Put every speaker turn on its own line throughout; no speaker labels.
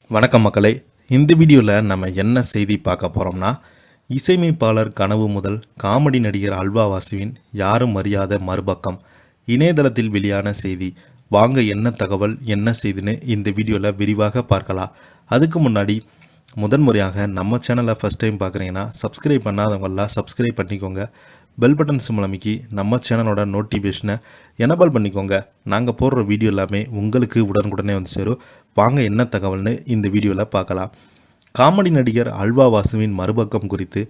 வணக்கம் மக்களே. இந்த வீடியோவில் நம்ம என்ன செய்தி பார்க்க போகிறோம்னா, இசையமைப்பாளர் கனவு முதல் காமெடி நடிகர் அல்வா வாசுவின் யாரும் அறியாத மறுபக்கம் இணையதளத்தில் வெளியான செய்தி. வாங்க என்ன தகவல் என்ன செய்தின்னு இந்த வீடியோவில் விரிவாக பார்க்கலாம். அதுக்கு முன்னாடி முதன்முறையாக நம்ம சேனலை ஃபஸ்ட் டைம் பார்க்குறீங்கன்னா சப்ஸ்கிரைப் பண்ணாதவங்களாம் சப்ஸ்கிரைப் பண்ணிக்கோங்க. பெல் பட்டன் சிம்பிள் அமைக்கி நம்ம சேனலோட நோட்டிஃபிகேஷனை எனேபிள் பண்ணிக்கோங்க. நாங்கள் போடுற வீடியோ எல்லாமே உங்களுக்கு உடனுக்குடனே வந்து சேரும். வாங்க என்ன தகவல்னு இந்த வீடியோவில் பார்க்கலாம். காமெடி நடிகர் அல்வா வாசுவின் மறுபக்கம் குறித்து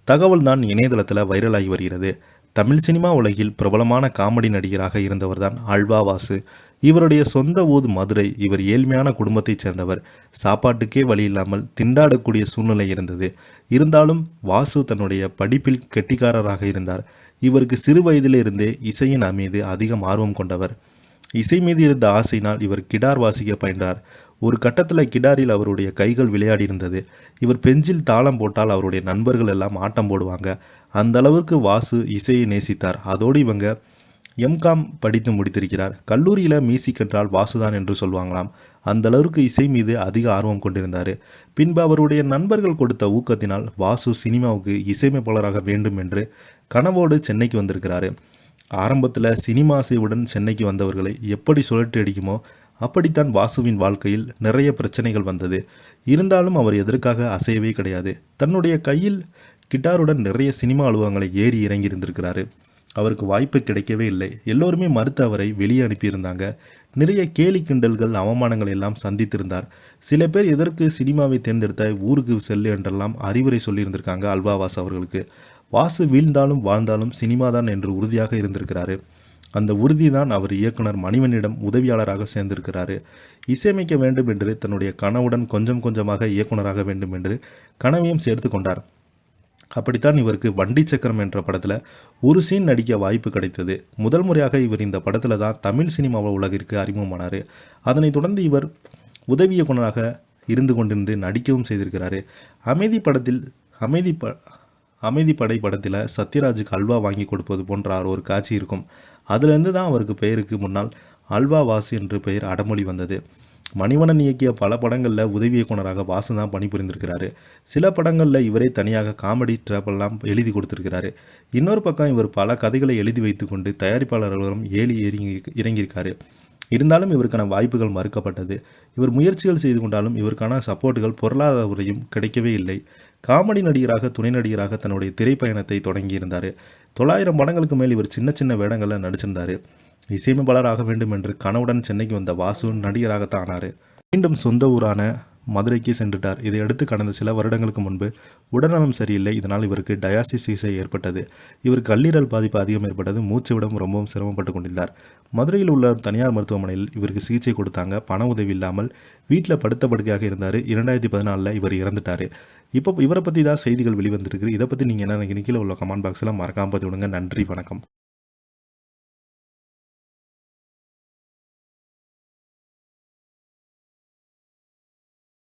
தகவல் தான் இணையதளத்தில் வைரலாகி வருகிறது. தமிழ் சினிமா உலகில் பிரபலமான காமெடி நடிகராக இருந்தவர் தான் அல்வா வாசு. இவருடைய சொந்த ஊர் மதுரை. இவர் ஏழ்மையான குடும்பத்தைச் சேர்ந்தவர். சாப்பாட்டுக்கே வழி இல்லாமல் திண்டாடக்கூடிய சூழ்நிலை இருந்தது. இருந்தாலும் வாசு தன்னுடைய படிப்பில் கெட்டிக்காரராக இருந்தார். இவருக்கு சிறு வயதிலிருந்தே இசையின் மீது அதிகம் ஆர்வம் கொண்டவர். இசை மீது இருந்த ஆசையினால் இவர் கிடார் வாசிக்க பயின்றார். ஒரு கட்டத்தில் கிடாரில் அவருடைய கைகள் விளையாடி இருந்தது. இவர் பெஞ்சில் தாளம் போட்டால் அவருடைய நண்பர்கள் எல்லாம் ஆட்டம் போடுவாங்க. அந்த அளவுக்கு வாசு இசையை நேசித்தார். அதோடு இவங்க எம்காம் படித்து முடித்திருக்கிறார். கல்லூரியில் மியூசிக் என்றால் வாசுதான் என்று சொல்வாங்களாம். அந்த அளவுக்கு இசை மீது அதிக ஆர்வம் கொண்டிருந்தார். பின்பு அவருடைய நண்பர்கள் கொடுத்த ஊக்கத்தினால் வாசு சினிமாவுக்கு இசையமைப்பாளராக வேண்டும் என்று கனவோடு சென்னைக்கு வந்திருக்கிறாரு. ஆரம்பத்தில் சினிமா ஆசையுடன் சென்னைக்கு வந்தவர்களை எப்படி சுழற்றி அடிக்குமோ அப்படித்தான் வாசுவின் வாழ்க்கையில் நிறைய பிரச்சனைகள் வந்தது. இருந்தாலும் அவர் எதற்காக அசையவே கிடையாது. தன்னுடைய கையில் கிட்டாருடன் நிறைய சினிமா அலுவலகங்களை ஏறி இறங்கி இருந்திருக்கிறாரு. அவருக்கு வாய்ப்பு கிடைக்கவே இல்லை. எல்லோருமே மறுத்து அவரை வெளியே அனுப்பியிருந்தாங்க. நிறைய கேலி கிண்டல்கள் அவமானங்கள் எல்லாம் சந்தித்திருந்தார். சில பேர் எதற்கு சினிமாவை தேர்ந்தெடுத்த ஊருக்கு செல்லு என்றெல்லாம் அறிவுரை சொல்லியிருந்திருக்காங்க அல்வா வாசு அவர்களுக்கு. வாசு வீழ்ந்தாலும் வாழ்ந்தாலும் சினிமாதான் என்று உறுதியாக இருந்திருக்கிறாரு. அந்த உறுதி தான் அவர் இயக்குனர் மணிவண்ணனிடம் உதவியாளராக சேர்ந்திருக்கிறாரு. இசையமைக்க வேண்டும் என்று தன்னுடைய கனவுடன் கொஞ்சம் கொஞ்சமாக இயக்குனராக வேண்டும் என்று கனவையும் சேர்த்து கொண்டார். அப்படித்தான் இவருக்கு வண்டி சக்கரம் என்ற படத்தில் ஒரு சீன் நடிக்க வாய்ப்பு கிடைத்தது. முதல் முறையாக இவர் இந்த படத்தில் தான் தமிழ் சினிமா உலகிற்கு அறிமுகமானார். அதனைத் தொடர்ந்து இவர் உதவி இயக்குனராக இருந்து கொண்டிருந்து நடிக்கவும் செய்திருக்கிறாரு. அமைதி படை படத்தில் சத்யராஜுக்கு அல்வா வாங்கி கொடுப்பது போன்ற ஒரு காட்சி இருக்கும். அதிலிருந்து தான் அவருக்கு பெயருக்கு முன்னால் அல்வா வாசு என்று பெயர் அடமொழி வந்தது. மணிவண்ணன் இயக்கிய பல படங்களில் உதவி இயக்குனராக வாசு தான் பணிபுரிந்திருக்கிறாரு. சில படங்களில் இவரே தனியாக காமெடி ட்ராப்பெல்லாம் எழுதி கொடுத்துருக்கிறாரு. இன்னொரு பக்கம் இவர் பல கதைகளை எழுதி வைத்து கொண்டு தயாரிப்பாளர்களும் இறங்கியிருக்காரு. இருந்தாலும் இவருக்கான வாய்ப்புகள் மறுக்கப்பட்டது. இவர் முயற்சிகள் செய்து கொண்டாலும் இவருக்கான சப்போர்ட்டுகள் பொருளாதார உரையும் கிடைக்கவே இல்லை. காமெடி நடிகராக துணை நடிகராக தன்னுடைய திரைப்பயணத்தை தொடங்கியிருந்தார். 900 படங்களுக்கு மேல் இவர் சின்ன சின்ன வேடங்களில் நடிச்சிருந்தார். இசையமைப்பாளராக வேண்டும் என்று கனவுடன் சென்னைக்கு வந்த வாசு நடிகராகத்தான் ஆனார். மீண்டும் சொந்த ஊரான மதுரைக்கு சென்றுட்டார். இதையடுத்து கடந்த சில வருடங்களுக்கு முன்பு உடல்நலம் சரியில்லை. இதனால் இவருக்கு டயாலிசிஸ் சிகிச்சை ஏற்பட்டது. இவருக்கு கல்லீரல் பாதிப்பு அதிகம் ஏற்பட்டது. மூச்சு விடம் ரொம்பவும் சிரமப்பட்டு கொண்டிருந்தார். மதுரையில் உள்ள தனியார் மருத்துவமனையில் இவருக்கு சிகிச்சை கொடுத்தாங்க. பண உதவி இல்லாமல் வீட்டில் படுத்த படுக்கையாக இருந்தார். 2014 இவர் இறந்துட்டார். இப்போ இவரை பற்றி தான் செய்திகள் வெளிவந்திருக்கு. இதை பற்றி நீங்கள் என்ன நினைக்கிறீங்க? கீழே உள்ள கமெண்ட் பாக்ஸில் மறக்காமல் பதிவிடுங்க. நன்றி, வணக்கம்.